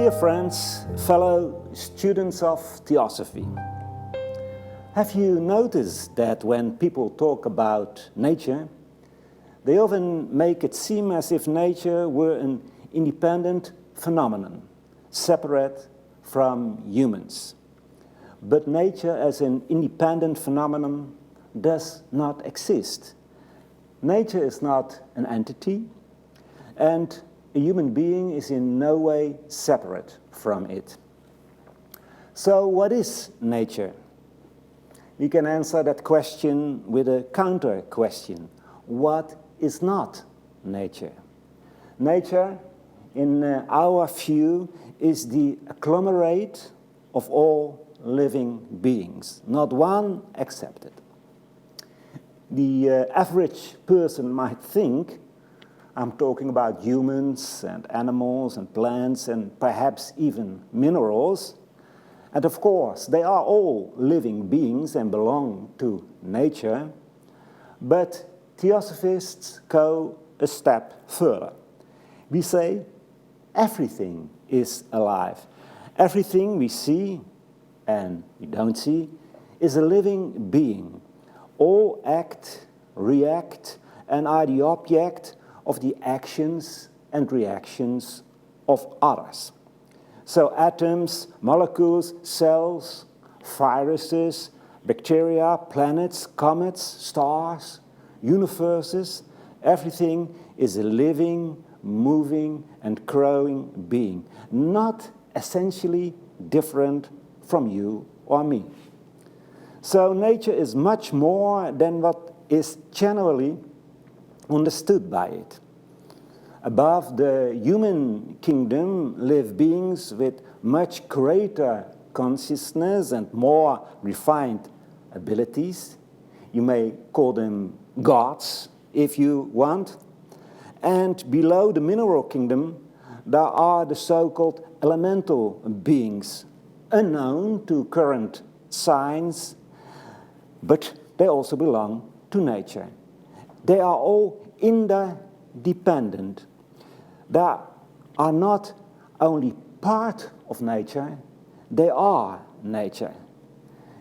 Dear friends, fellow students of Theosophy, have you noticed that when people talk about nature, they often make it seem as if nature were an independent phenomenon, separate from humans? But nature as an independent phenomenon does not exist. Nature is not an entity, and a human being is in no way separate from it. So what is nature? We can answer that question with a counter question. What is not nature? Nature, in our view, is the agglomerate of all living beings, not one excepted. The average person might think, I'm talking about humans and animals and plants and perhaps even minerals. And of course, they are all living beings and belong to nature. But Theosophists go a step further. We say everything is alive. Everything we see and we don't see is a living being. All act, react, and are the object of the actions and reactions of others. So atoms, molecules, cells, viruses, bacteria, planets, comets, stars, universes, everything is a living, moving, and growing being, not essentially different from you or me. So nature is much more than what is generally understood by it. Above the human kingdom live beings with much greater consciousness and more refined abilities. You may call them gods if you want. And below the mineral kingdom there are the so-called elemental beings, unknown to current science, but they also belong to nature. They are all interdependent. They are not only part of nature, they are nature.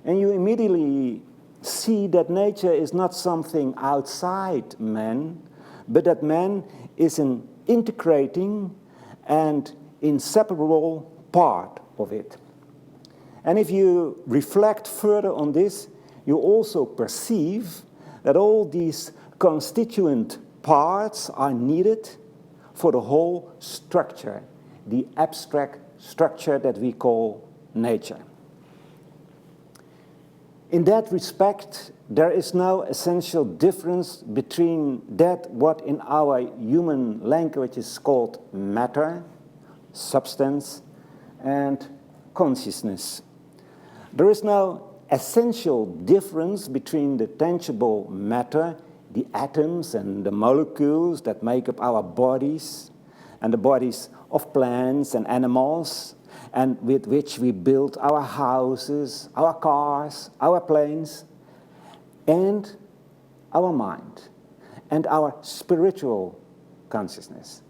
And you immediately see that nature is not something outside man, but that man is an integrating and inseparable part of it. And if you reflect further on this, you also perceive that all these constituent parts are needed for the whole structure, the abstract structure that we call nature. In that respect, there is no essential difference between that what in our human language is called matter, substance, and consciousness. There is no essential difference between the tangible matter, the atoms and the molecules that make up our bodies, and the bodies of plants and animals, and with which we build our houses, our cars, our planes, and our mind, and our spiritual consciousness.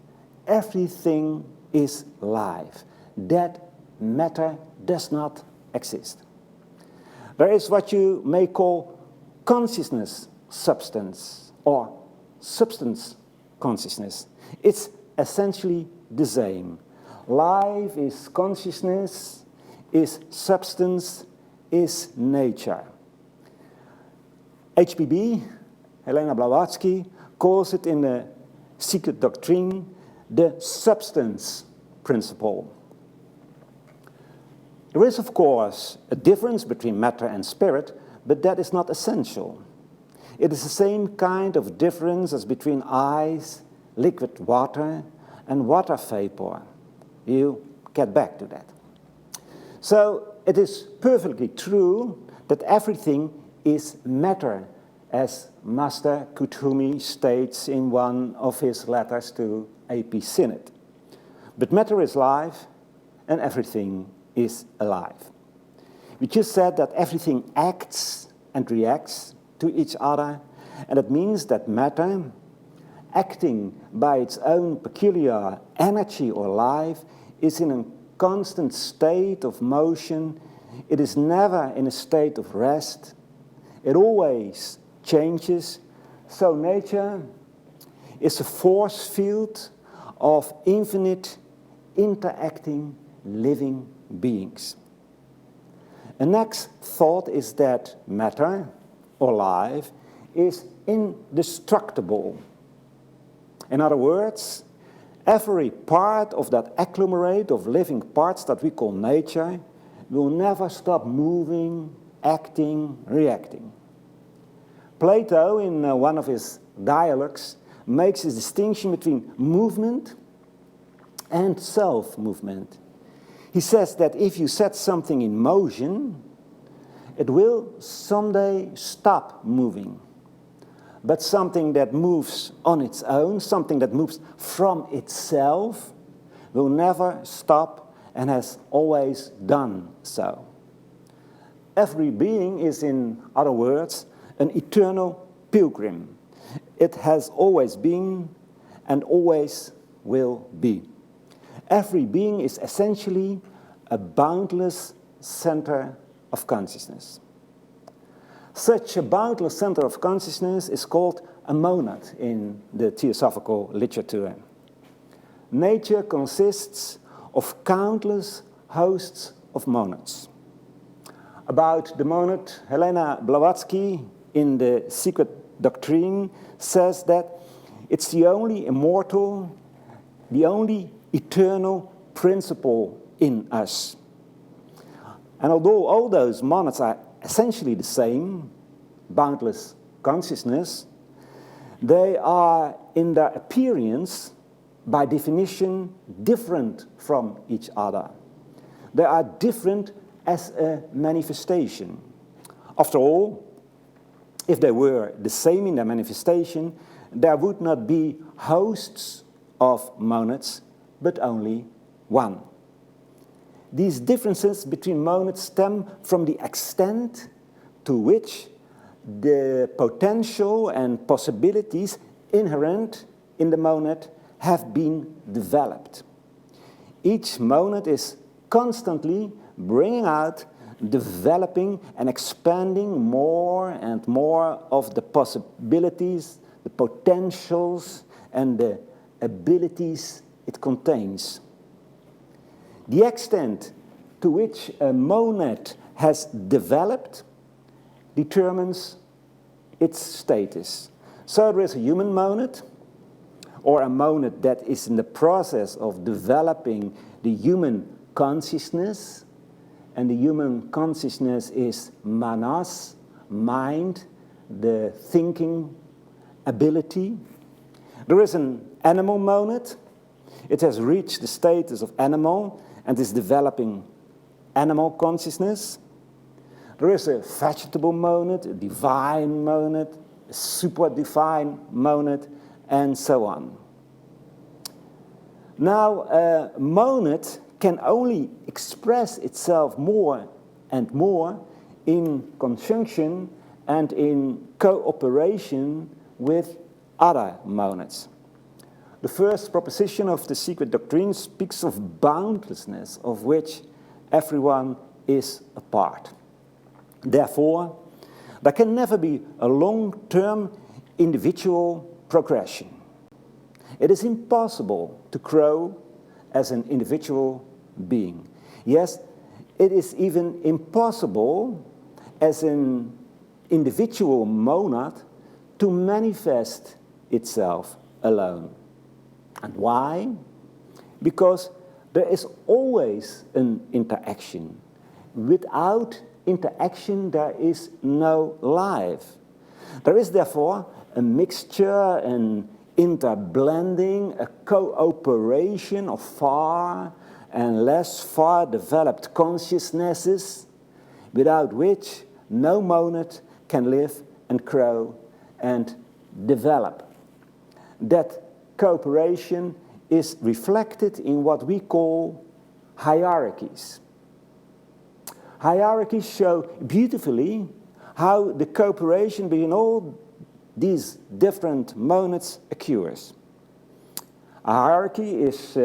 Everything is live. That matter does not exist. There is what you may call consciousness substance or substance consciousness. It's essentially the same. Life is consciousness, is substance, is nature. HBB, Helena Blavatsky, calls it in the secret doctrine the substance principle. There is, of course, a difference between matter and spirit, but that is not essential. It is the same kind of difference as between ice, liquid water, and water vapor. You get back to that. So it is perfectly true that everything is matter, as Master Kuthumi states in one of his letters to AP Synod. But matter is life, and everything is alive. We just said that everything acts and reacts to each other, and it means that matter, acting by its own peculiar energy or life, is in a constant state of motion. It is never in a state of rest. It always changes. So nature is a force field of infinite interacting living beings. A next thought is that matter, or life, is indestructible. In other words, every part of that agglomerate of living parts that we call nature will never stop moving, acting, reacting. Plato, in one of his dialogues, makes a distinction between movement and self-movement. He says that if you set something in motion, it will someday stop moving. But something that moves on its own, something that moves from itself, will never stop and has always done so. Every being is, in other words, an eternal pilgrim. It has always been and always will be. Every being is essentially a boundless center of consciousness. Such a boundless center of consciousness is called a monad in the Theosophical literature. Nature consists of countless hosts of monads. About the monad, Helena Blavatsky in the Secret Doctrine says that it's the only immortal, the only eternal principle in us. And although all those monads are essentially the same, boundless consciousness, they are in their appearance, by definition, different from each other. They are different as a manifestation. After all, if they were the same in their manifestation, there would not be hosts of monads, but only one. These differences between monads stem from the extent to which the potential and possibilities inherent in the monad have been developed. Each monad is constantly bringing out, developing and expanding more and more of the possibilities, the potentials and the abilities it contains. The extent to which a monad has developed determines its status. So there is a human monad, or a monad that is in the process of developing the human consciousness, and the human consciousness is manas, mind, the thinking ability. There is an animal monad. It has reached the status of animal and is developing animal consciousness. There is a vegetable monad, a divine monad, a super-divine monad, and so on. Now, a monad can only express itself more and more in conjunction and in cooperation with other monads. The first proposition of the Secret Doctrine speaks of boundlessness, of which everyone is a part. Therefore, there can never be a long-term individual progression. It is impossible to grow as an individual being. Yes, it is even impossible as an individual monad to manifest itself alone. And why? Because there is always an interaction. Without interaction, there is no life. There is therefore a mixture, an interblending, a cooperation of far and less far developed consciousnesses, without which no monad can live and grow and develop. That cooperation is reflected in what we call hierarchies. Hierarchies show beautifully how the cooperation between all these different monads occurs. A hierarchy is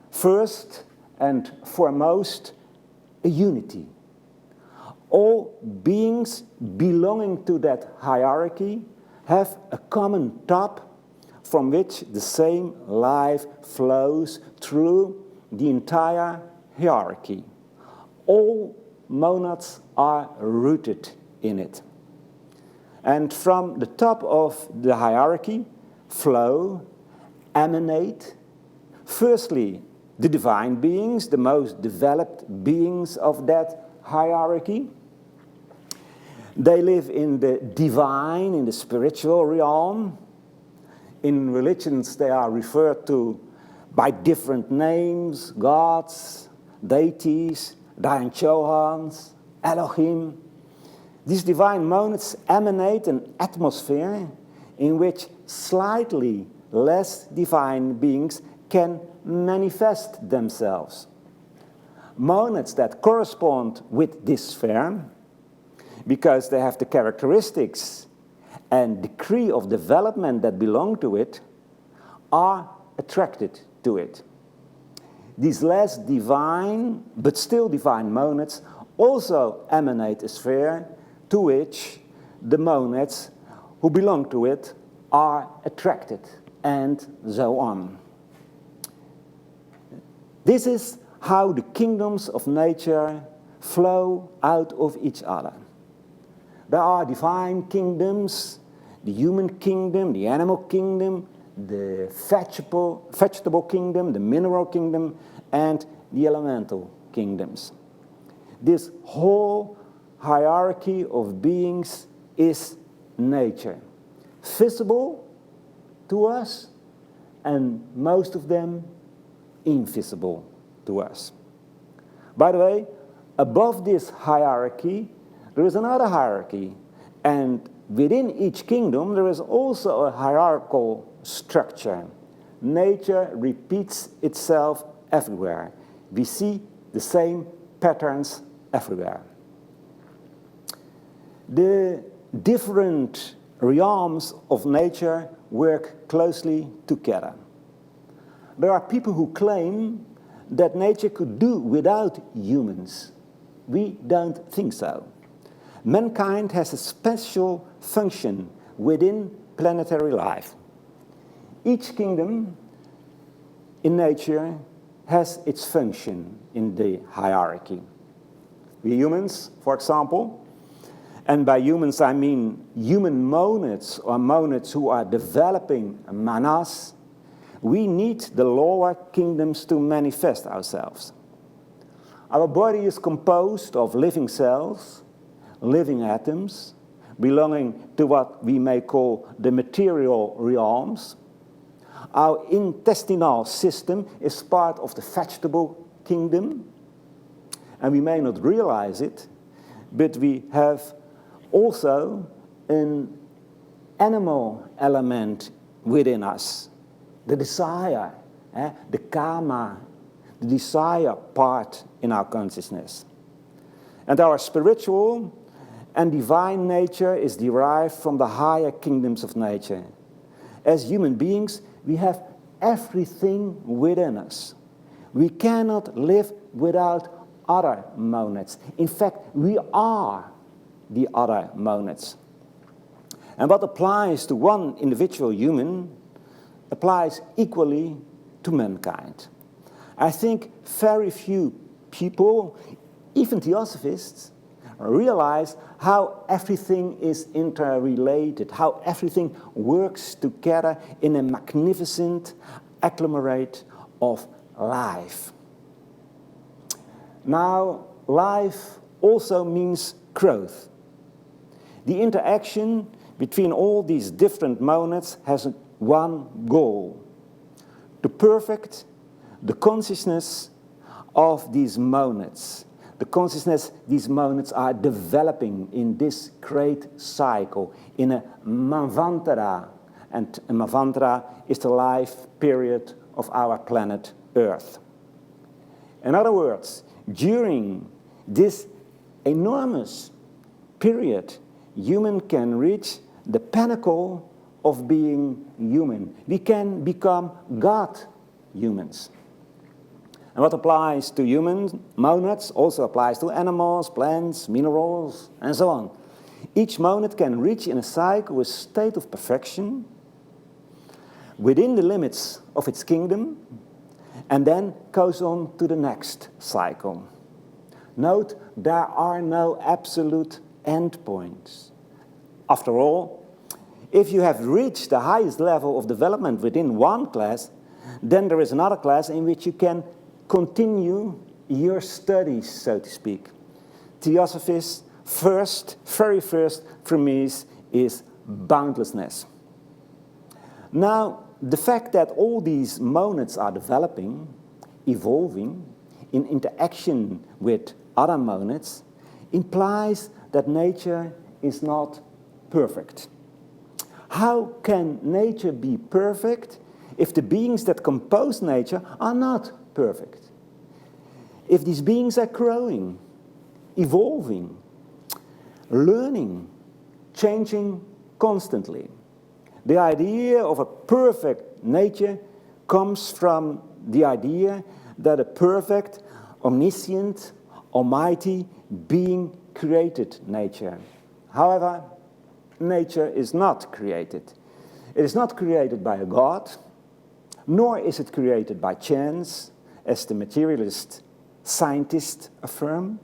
first and foremost, a unity. All beings belonging to that hierarchy have a common top from which the same life flows through the entire hierarchy. All monads are rooted in it. And from the top of the hierarchy flow, emanate, firstly, the divine beings, the most developed beings of that hierarchy. They live in the divine, in the spiritual realm. In religions, they are referred to by different names: gods, deities, Dayan Chohans, Elohim. These divine monads emanate an atmosphere in which slightly less divine beings can manifest themselves. Monads that correspond with this sphere, because they have the characteristics and degree of development that belong to it, are attracted to it. These less divine, but still divine monads also emanate a sphere to which the monads who belong to it are attracted, and so on. This is how the kingdoms of nature flow out of each other. There are divine kingdoms, the human kingdom, the animal kingdom, the vegetable kingdom, the mineral kingdom, and the elemental kingdoms. This whole hierarchy of beings is nature, visible to us, and most of them invisible to us. By the way, above this hierarchy, there is another hierarchy, and within each kingdom there is also a hierarchical structure. Nature repeats itself everywhere. We see the same patterns everywhere. The different realms of nature work closely together. There are people who claim that nature could do without humans. We don't think so. Mankind has a special function within planetary life. Each kingdom in nature has its function in the hierarchy. We humans, for example, and by humans I mean human monads or monads who are developing manas, we need the lower kingdoms to manifest ourselves. Our body is composed of living cells, living atoms, belonging to what we may call the material realms. Our intestinal system is part of the vegetable kingdom, and we may not realize it, but we have also an animal element within us, the desire, the karma, the desire part in our consciousness. And our spiritual and divine nature is derived from the higher kingdoms of nature. As human beings, we have everything within us. We cannot live without other monads. In fact, we are the other monads. And what applies to one individual human applies equally to mankind. I think very few people, even Theosophists, realize how everything is interrelated, how everything works together in a magnificent agglomerate of life. Now, life also means growth. The interaction between all these different monads has one goal: to perfect the consciousness of these monads. The consciousness these monads are developing in this great cycle, in a Manvantara. And a Manvantara is the life period of our planet Earth. In other words, during this enormous period, human can reach the pinnacle of being human. We can become God humans. And what applies to human monads also applies to animals, plants, minerals, and so on. Each monad can reach in a cycle a state of perfection within the limits of its kingdom, and then goes on to the next cycle. Note, there are no absolute endpoints. After all, if you have reached the highest level of development within one class, then there is another class in which you can continue your studies, so to speak. Theosophy's very first premise is boundlessness. Now, the fact that all these monads are developing, evolving, in interaction with other monads, implies that nature is not perfect. How can nature be perfect if the beings that compose nature are not perfect? If these beings are growing, evolving, learning, changing constantly. The idea of a perfect nature comes from the idea that a perfect, omniscient, almighty being created nature. However, nature is not created. It is not created by a god, nor is it created by chance, as the materialist scientists affirm.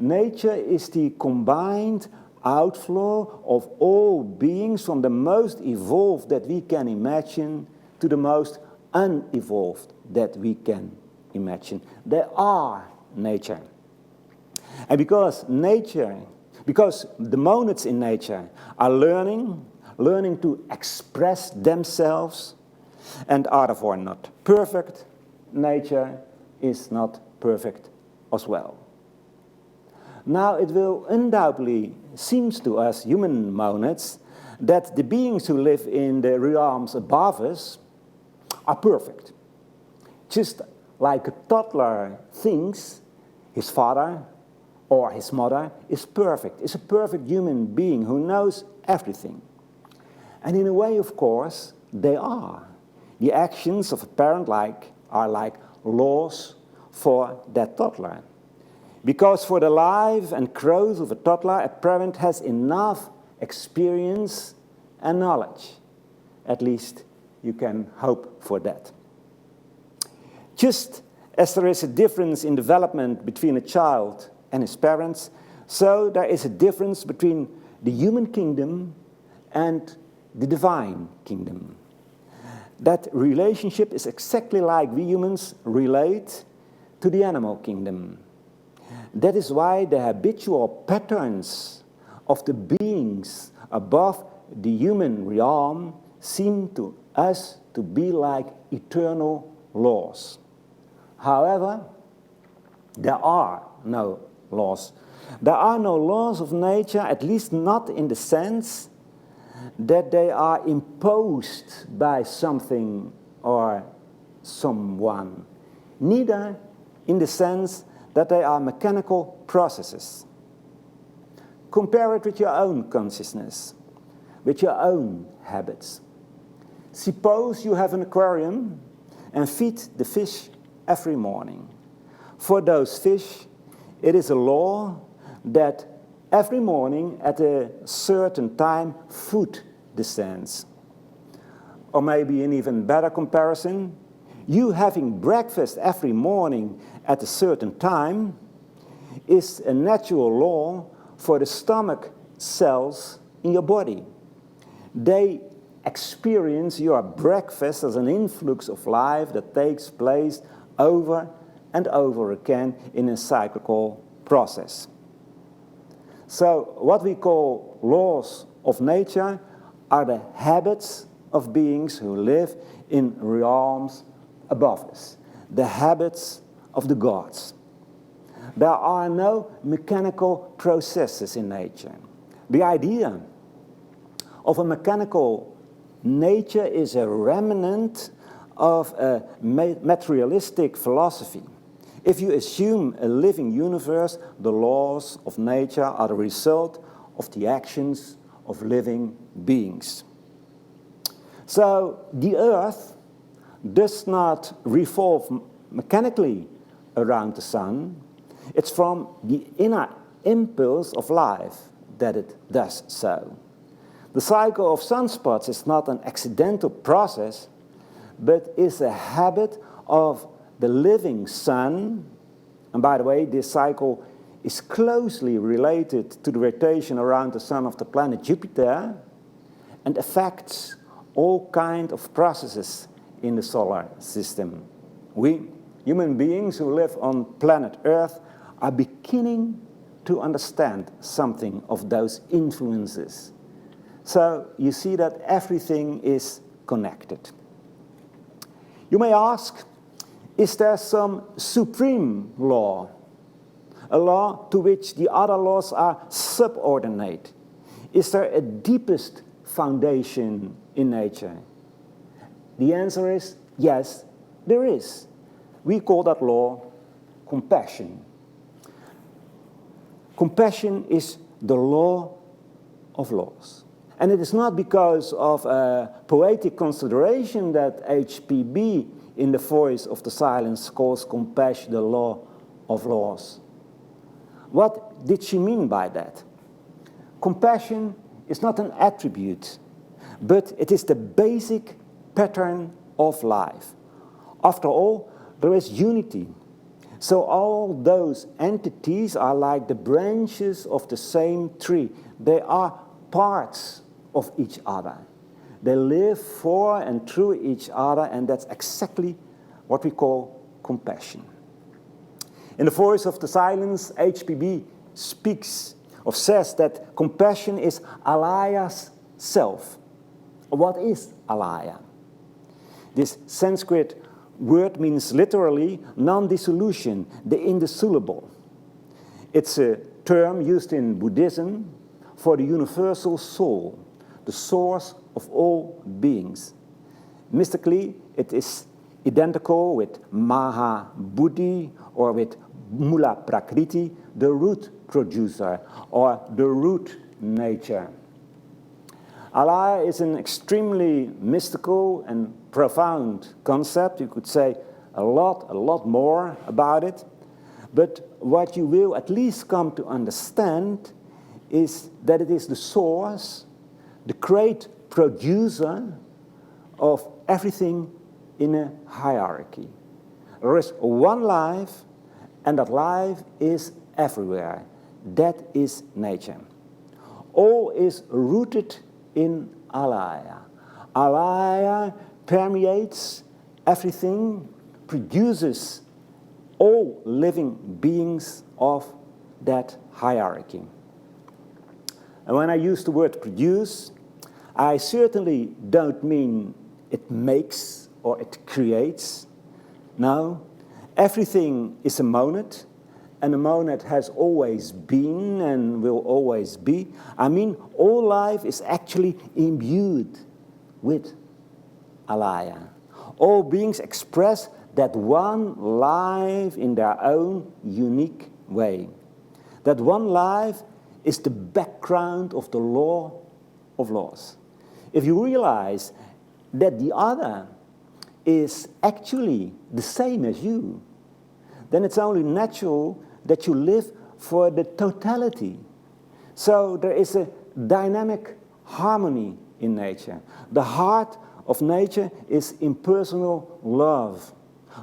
Nature is the combined outflow of all beings, from the most evolved that we can imagine to the most unevolved that we can imagine. They are nature. And because the monads in nature are learning to express themselves and are therefore not perfect, nature is not perfect as well. Now, it will undoubtedly seem to us human monads that the beings who live in the realms above us are perfect. Just like a toddler thinks his father or his mother is perfect, is a perfect human being who knows everything. And in a way, of course, they are. The actions of a parent are like laws for that toddler. Because for the life and growth of a toddler, a parent has enough experience and knowledge. At least you can hope for that. Just as there is a difference in development between a child and his parents, so there is a difference between the human kingdom and the divine kingdom. That relationship is exactly like we humans relate to the animal kingdom. That is why the habitual patterns of the beings above the human realm seem to us to be like eternal laws. However, there are no laws. There are no laws of nature, at least not in the sense that they are imposed by something or someone. Neither in the sense that they are mechanical processes. Compare it with your own consciousness, with your own habits. Suppose you have an aquarium and feed the fish every morning. For those fish, it is a law that every morning at a certain time food descends. Or maybe an even better comparison, you having breakfast every morning at a certain time is a natural law for the stomach cells in your body. They experience your breakfast as an influx of life that takes place over and over again in a cyclical process. So what we call laws of nature are the habits of beings who live in realms above us, the habits of the gods. There are no mechanical processes in nature. The idea of a mechanical nature is a remnant of a materialistic philosophy. If you assume a living universe, the laws of nature are the result of the actions of living beings. So the earth does not revolve mechanically around the sun. It's from the inner impulse of life that it does so. The cycle of sunspots is not an accidental process, but is a habit of the living sun. And by the way, this cycle is closely related to the rotation around the sun of the planet Jupiter and affects all kinds of processes in the solar system. We, human beings who live on planet Earth, are beginning to understand something of those influences. So you see that everything is connected. You may ask, is there some supreme law? A law to which the other laws are subordinate? Is there a deepest foundation in nature? The answer is yes, there is. We call that law compassion. Compassion is the law of laws. And it is not because of a poetic consideration that HPB in The Voice of the Silence calls compassion the law of laws. What did she mean by that? Compassion is not an attribute, but it is the basic pattern of life. After all, there is unity. So all those entities are like the branches of the same tree. They are parts of each other. They live for and through each other, and that's exactly what we call compassion. In The Voice of the Silence, HPB speaks or says that compassion is Alaya's self. What is Alaya? This Sanskrit word means literally non-dissolution, the indissoluble. It's a term used in Buddhism for the universal soul, the source of all beings. Mystically, it is identical with Maha Buddhi or with Mula Prakriti, the root producer or the root nature. Alaya is an extremely mystical and profound concept. You could say a lot more about it. But what you will at least come to understand is that it is the source, the great producer of everything in a hierarchy. There is one life, and that life is everywhere. That is nature. All is rooted in Alaya. Alaya permeates everything, produces all living beings of that hierarchy. And when I use the word produce, I certainly don't mean it makes or it creates. No, everything is a monad, and a monad has always been and will always be. I mean, all life is actually imbued with Alaya. All beings express that one life in their own unique way. That one life is the background of the law of laws. If you realize that the other is actually the same as you, then it's only natural that you live for the totality. So there is a dynamic harmony in nature. The heart of nature is impersonal love.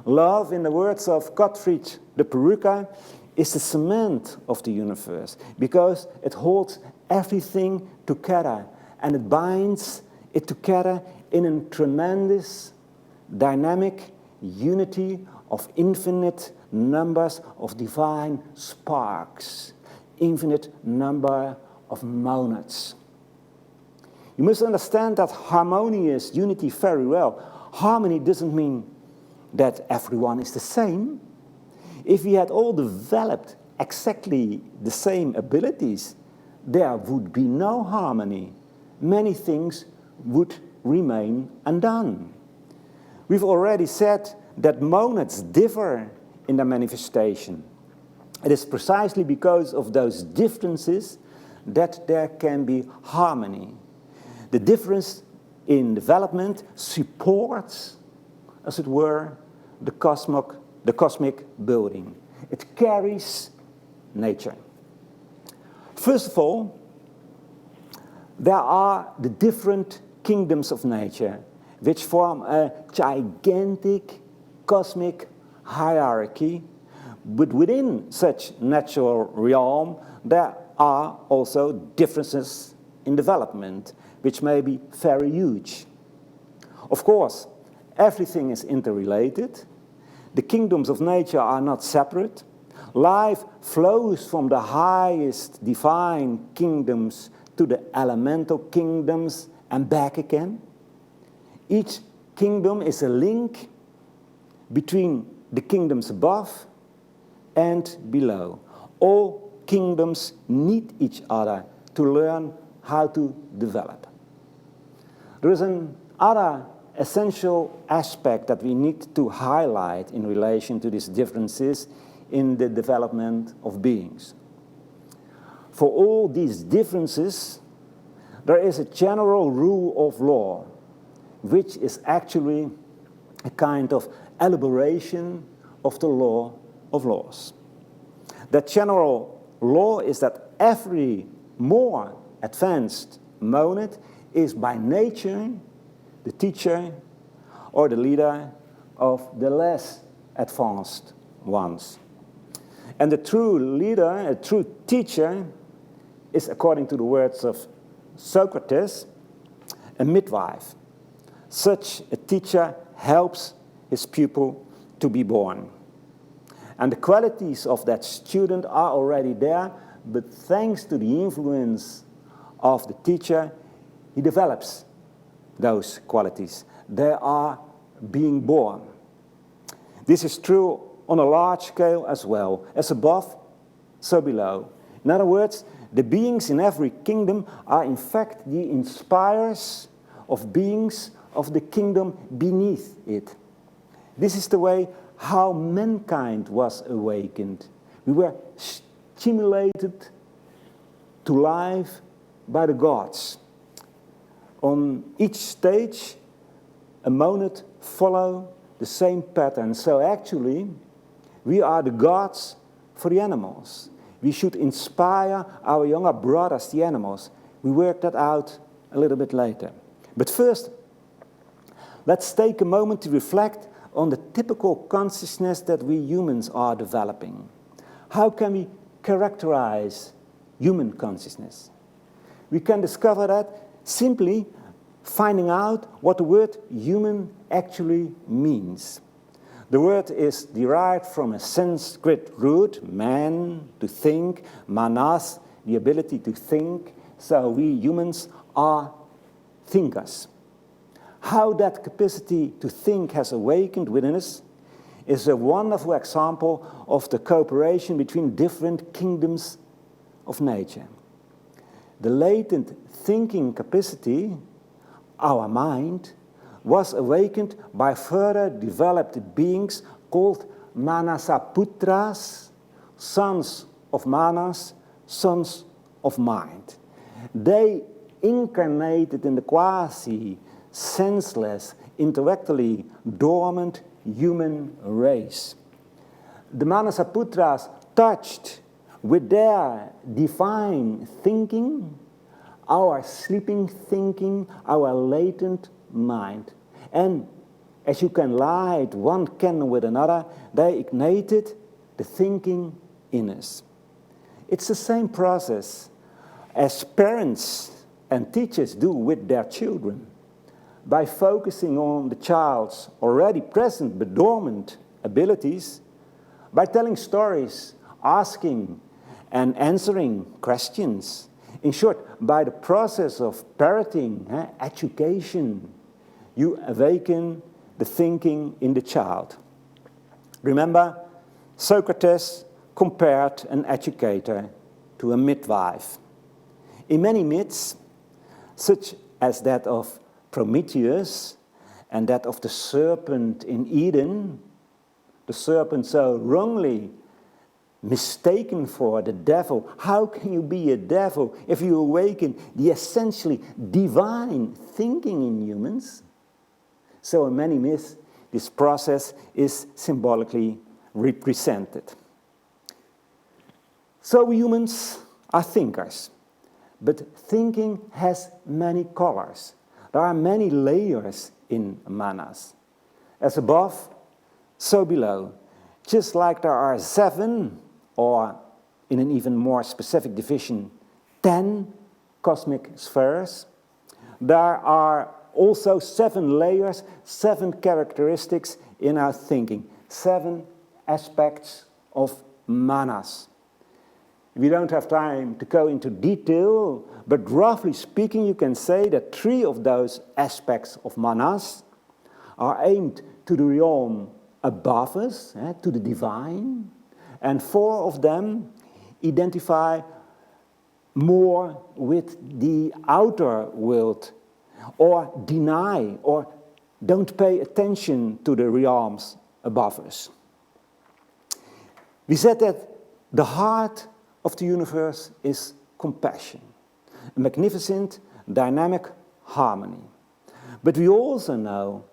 Love, in the words of Gottfried de Peruca, is the cement of the universe because it holds everything together and it binds it together in a tremendous dynamic unity of infinite numbers of divine sparks, infinite number of monads. You must understand that harmonious unity very well. Harmony doesn't mean that everyone is the same. If we had all developed exactly the same abilities, there would be no harmony. Many things would remain undone. We've already said that monads differ in their manifestation. It is precisely because of those differences that there can be harmony. The difference in development supports, as it were, the cosmic the cosmic building. It carries nature. First of all, there are the different kingdoms of nature, which form a gigantic cosmic hierarchy, but within such natural realm there are also differences in development, which may be very huge. Of course, everything is interrelated. The kingdoms of nature are not separate. Life flows from the highest divine kingdoms to the elemental kingdoms and back again. Each kingdom is a link between the kingdoms above and below. All kingdoms need each other to learn how to develop. There is another essential aspect that we need to highlight in relation to these differences in the development of beings. For all these differences, there is a general rule of law, which is actually a kind of elaboration of the law of laws. That general law is that every more advanced monad is by nature the teacher or the leader of the less advanced ones. And the true leader, a true teacher, is, according to the words of Socrates, a midwife. Such a teacher helps his pupil to be born. And the qualities of that student are already there, but thanks to the influence of the teacher, he develops those qualities. They are being born. This is true on a large scale as well. As above, so below. In other words, the beings in every kingdom are in fact the inspirers of beings of the kingdom beneath it. This is the way how mankind was awakened. We were stimulated to life by the gods. On each stage, a monad follows the same pattern. So actually, we are the gods for the animals. We should inspire our younger brothers, the animals. We work that out a little bit later. But first, let's take a moment to reflect on the typical consciousness that we humans are developing. How can we characterize human consciousness? We can discover that simply finding out what the word human actually means. The word is derived from a Sanskrit root, man, to think, manas, the ability to think. So we humans are thinkers. How that capacity to think has awakened within us is a wonderful example of the cooperation between different kingdoms of nature. The latent thinking capacity, our mind, was awakened by further developed beings called Manasaputras, sons of Manas, sons of mind. They incarnated in the quasi-senseless, intellectually dormant human race. The Manasaputras touched with their divine thinking our sleeping thinking, our latent mind. And as you can light one candle with another, they ignited the thinking in us. It's the same process as parents and teachers do with their children. By focusing on the child's already present but dormant abilities, by telling stories, asking and answering questions. In short, by the process of parenting, education, you awaken the thinking in the child. Remember, Socrates compared an educator to a midwife. In many myths, such as that of Prometheus and that of the serpent in Eden, the serpent so wrongly mistaken for the devil. How can you be a devil if you awaken the essentially divine thinking in humans? So in many myths, this process is symbolically represented. So we humans are thinkers, but thinking has many colors. There are many layers in manas. As above, so below. Just like there are 7, or in an even more specific division, 10 cosmic spheres, there are also 7 layers, 7 characteristics in our thinking, 7 aspects of manas. We don't have time to go into detail, but roughly speaking, you can say that 3 of those aspects of manas are aimed to the realm above us, to the divine, and 4 of them identify more with the outer world, or deny, or don't pay attention to the realms above us. We said that the heart of the universe is compassion, a magnificent, dynamic harmony. But we also know,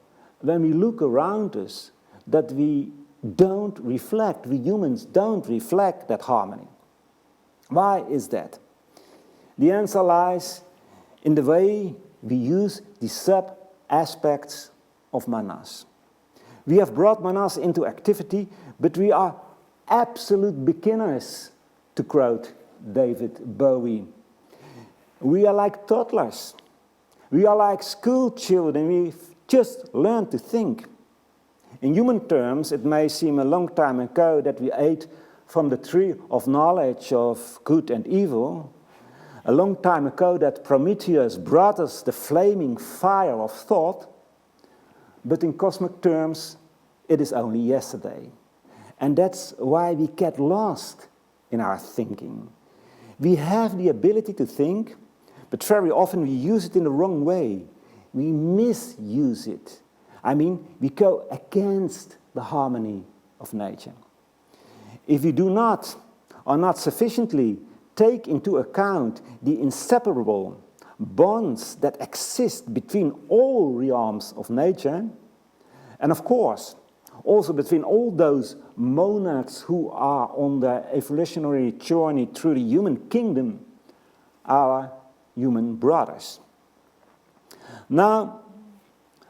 when we look around us, that we humans don't reflect that harmony. Why is that? The answer lies in the way we use the sub-aspects of manas. We have brought manas into activity, but we are absolute beginners, to quote David Bowie. We are like toddlers. We are like school children. We've just learned to think. In human terms, it may seem a long time ago that we ate from the tree of knowledge of good and evil, a long time ago that Prometheus brought us the flaming fire of thought, but in cosmic terms, it is only yesterday. And that's why we get lost in our thinking. We have the ability to think, but very often we use it in the wrong way. We misuse it. I mean, we go against the harmony of nature. If we do not, or not sufficiently, take into account the inseparable bonds that exist between all realms of nature, and of course, also between all those monads who are on their evolutionary journey through the human kingdom, our human brothers. Now,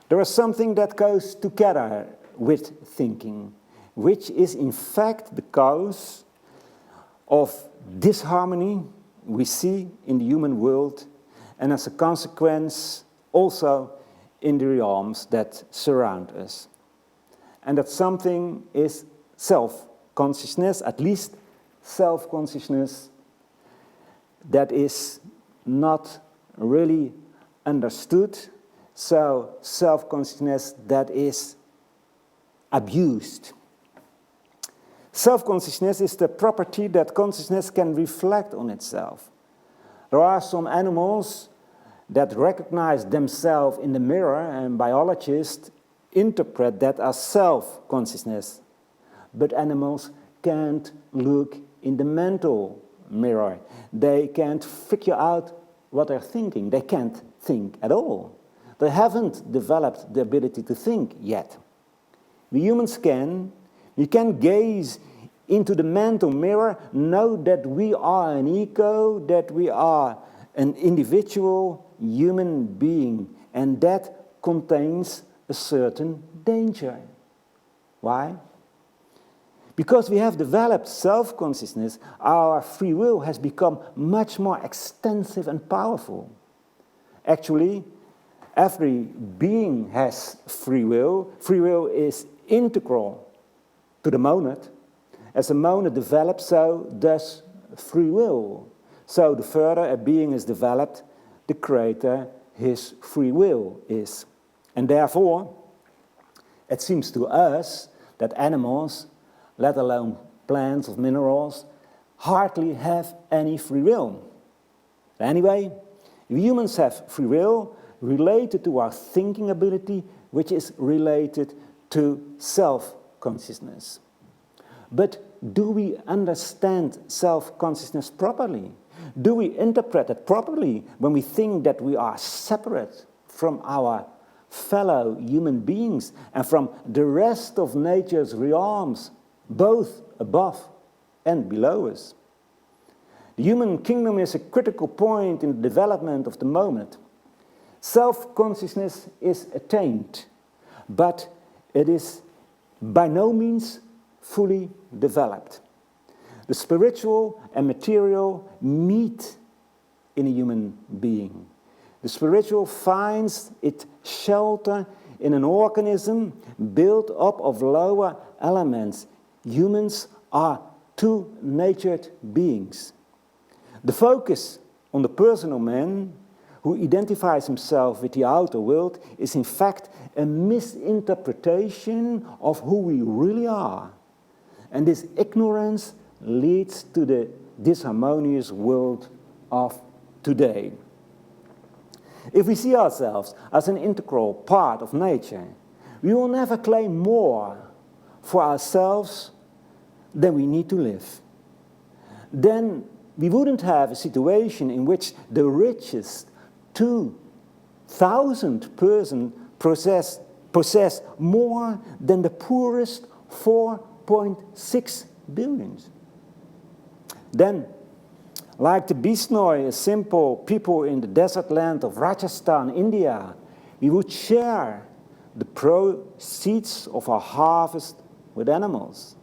there is something that goes together with thinking, which is in fact the cause of disharmony we see in the human world, and as a consequence also in the realms that surround us. And that something is self-consciousness, at least self-consciousness that is not really understood, so self-consciousness that is abused. Self-consciousness is the property that consciousness can reflect on itself. There are some animals that recognize themselves in the mirror, and biologists interpret that as self-consciousness. But animals can't look in the mental mirror. They can't figure out what they're thinking. They can't think at all. They haven't developed the ability to think yet. We humans can. We can gaze into the mental mirror, know that we are an ego, that we are an individual human being, and that contains a certain danger. Why? Because we have developed self-consciousness, our free will has become much more extensive and powerful. Actually, every being has free will. Free will is integral to the monad. As a monad develops, so does free will. So the further a being is developed, the greater his free will is. And therefore, it seems to us that animals, let alone plants or minerals, hardly have any free will. Anyway, we humans have free will related to our thinking ability, which is related to self-consciousness. But do we understand self-consciousness properly? Do we interpret it properly when we think that we are separate from our fellow human beings and from the rest of nature's realms both above and below us. The human kingdom is a critical point in the development of the moment. Self-consciousness is attained, but it is by no means fully developed. The spiritual and material meet in a human being. The spiritual finds its shelter in an organism built up of lower elements. Humans are two-natured beings. The focus on the personal man, who identifies himself with the outer world, is in fact a misinterpretation of who we really are. And this ignorance leads to the disharmonious world of today. If we see ourselves as an integral part of nature, we will never claim more for ourselves than we need to live. Then we wouldn't have a situation in which the richest 2,000 person possess more than the poorest 4.6 billion. Then, like the Bisnoy, a simple people in the desert land of Rajasthan, India, we would share the proceeds of our harvest with animals.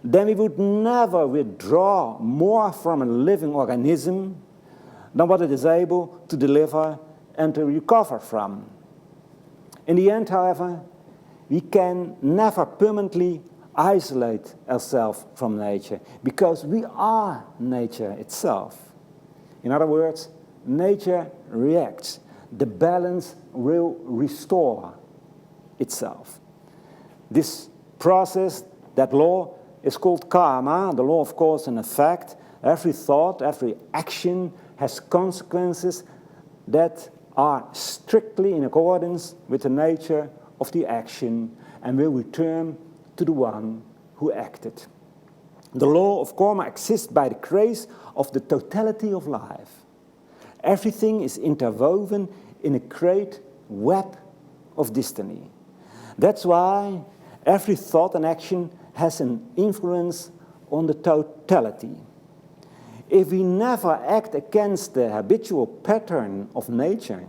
Then we would never withdraw more from a living organism than what it is able to deliver and to recover from. In the end, however, we can never permanently isolate ourselves from nature, because we are nature itself. In other words, nature reacts. The balance will restore itself. This process, that law, is called karma, the law of cause and effect. Every thought, every action has consequences that are strictly in accordance with the nature of the action and will return to the one who acted. The law of karma exists by the grace of the totality of life. Everything is interwoven in a great web of destiny. That's why every thought and action has an influence on the totality. If we never act against the habitual pattern of nature,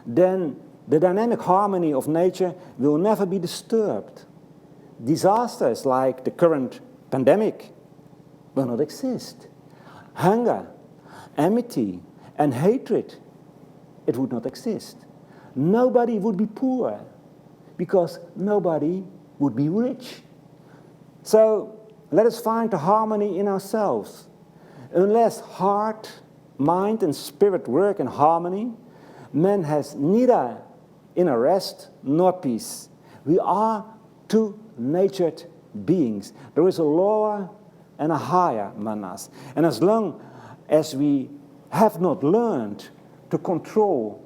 then the dynamic harmony of nature will never be disturbed. Disasters like the current pandemic will not exist. Hunger, enmity, and hatred, it would not exist. Nobody would be poor, because nobody would be rich. So let us find the harmony in ourselves. Unless heart, mind, and spirit work in harmony, man has neither inner rest nor peace. We are two-natured beings. There is a lower and a higher manas. And as long as we have not learned to control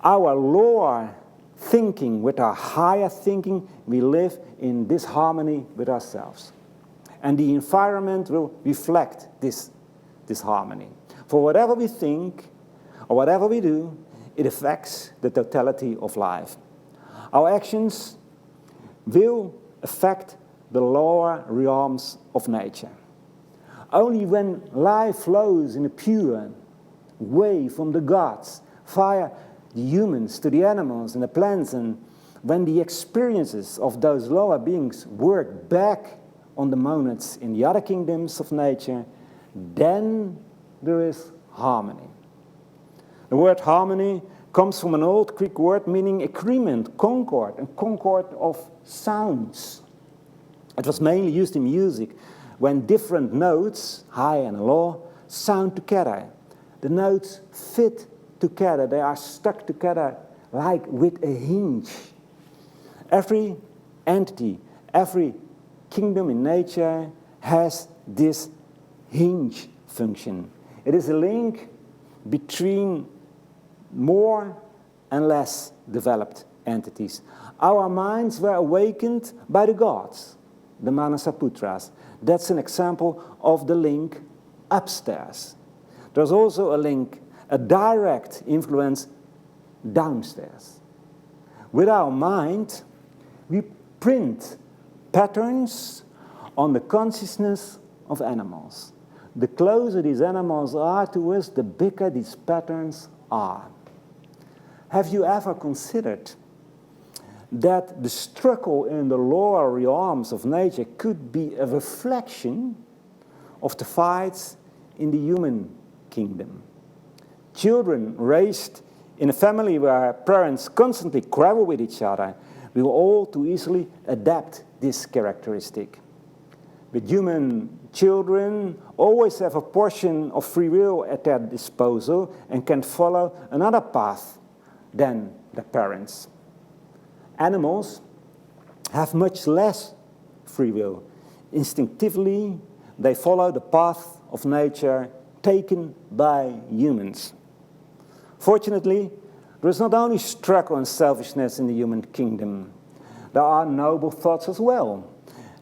our lower thinking with our higher thinking, we live in disharmony with ourselves. And the environment will reflect this harmony. For whatever we think or whatever we do, it affects the totality of life. Our actions will affect the lower realms of nature. Only when life flows in a pure way from the gods, via the humans to the animals and the plants, and when the experiences of those lower beings work back on the monads in the other kingdoms of nature, then there is harmony. The word harmony comes from an old Greek word meaning agreement, concord, and concord of sounds. It was mainly used in music when different notes, high and low, sound together. The notes fit together, they are stuck together like with a hinge. Every entity, every kingdom in nature has this hinge function. It is a link between more and less developed entities. Our minds were awakened by the gods, the Manasaputras. That's an example of the link upstairs. There's also a link, a direct influence downstairs. With our mind, we print patterns on the consciousness of animals. The closer these animals are to us, the bigger these patterns are. Have you ever considered that the struggle in the lower realms of nature could be a reflection of the fights in the human kingdom? Children raised in a family where parents constantly quarrel with each other will all too easily adapt this characteristic. But human children always have a portion of free will at their disposal and can follow another path than their parents. Animals have much less free will. Instinctively, they follow the path of nature taken by humans. Fortunately, there is not only struggle and selfishness in the human kingdom. There are noble thoughts as well.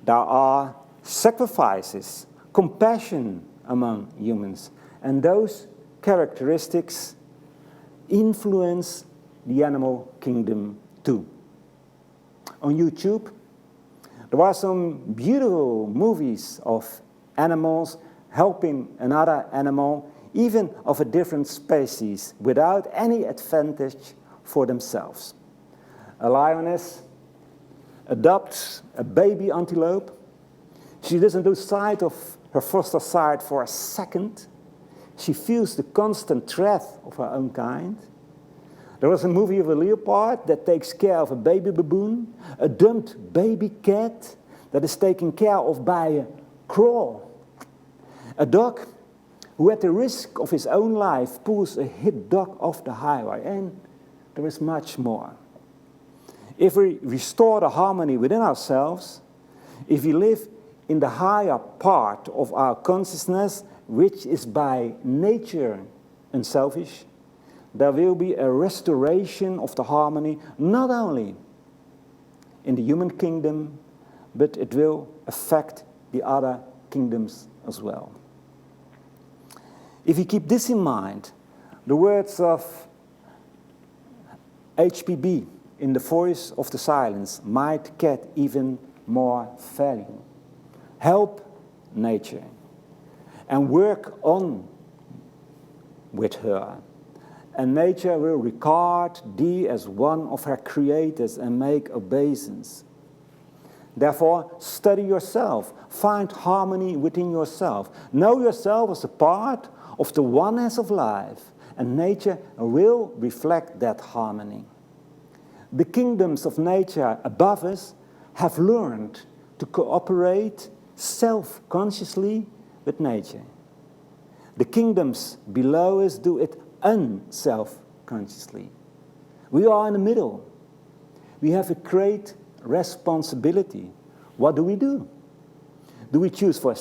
There are sacrifices, compassion among humans. And those characteristics influence the animal kingdom too. On YouTube, there are some beautiful movies of animals helping another animal, even of a different species, without any advantage for themselves. A lioness adopts a baby antelope. She doesn't lose sight of her foster site for a second. She feels the constant threat of her own kind. There was a movie of a leopard that takes care of a baby baboon, a dumped baby cat that is taken care of by a crow, a dog who at the risk of his own life pulls a hit dog off the highway, and there is much more. If we restore the harmony within ourselves, if we live in the higher part of our consciousness, which is by nature unselfish, there will be a restoration of the harmony, not only in the human kingdom, but it will affect the other kingdoms as well. If you keep this in mind, the words of HPB in The Voice of the Silence might get even more value. Help nature and work on with her. And nature will regard thee as one of her creators and make obeisance. Therefore, study yourself. Find harmony within yourself. Know yourself as a part of the oneness of life, and nature will reflect that harmony. The kingdoms of nature above us have learned to cooperate self-consciously with nature. The kingdoms below us do it unself-consciously. We are in the middle. We have a great responsibility. What do? Do we choose for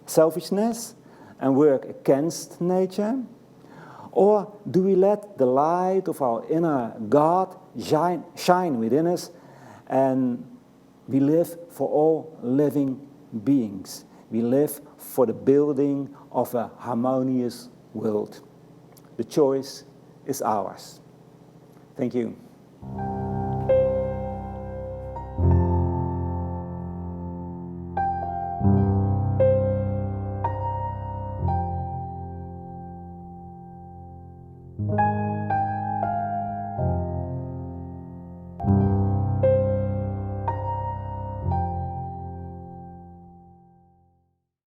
selfishness and work against nature? Or do we let the light of our inner God shine within us, and we live for all living beings? We live for the building of a harmonious world. The choice is ours. Thank you.